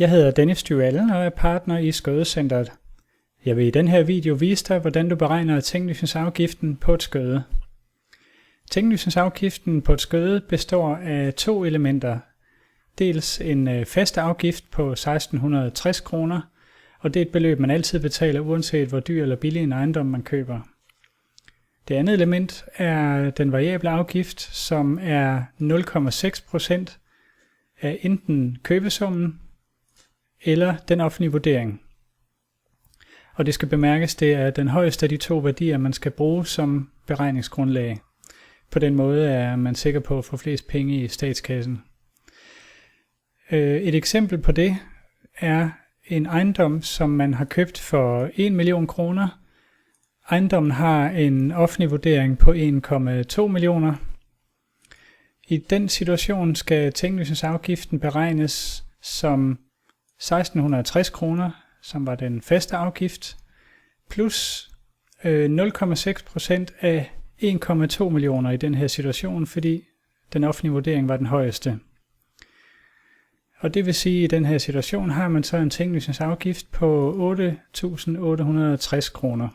Jeg hedder Dennis Duvallen og er partner i Skødecentret. Jeg vil i den her video vise dig, hvordan du beregner tinglysningsafgiften på et skøde. Tinglysningsafgiften på et skøde består af to elementer. Dels en fast afgift på 1660 kroner, og det er et beløb, man altid betaler, uanset hvor dyr eller billig en ejendom man køber. Det andet element er den variable afgift, som er 0,6% af enten købesummen eller den offentlige vurdering. Og det skal bemærkes, det er den højeste af de to værdier, man skal bruge som beregningsgrundlag. På den måde er man sikker på at få flest penge i statskassen. Et eksempel på det er en ejendom, som man har købt for 1 million kroner. Ejendommen har en offentlig vurdering på 1,2 millioner. I den situation skal tinglysningsafgiften beregnes som 1660 kroner, som var den faste afgift, plus 0,6% af 1,2 millioner i den her situation, fordi den offentlige vurdering var den højeste. Og det vil sige, at i den her situation har man så en tinglysningsafgift på 8.860 kroner.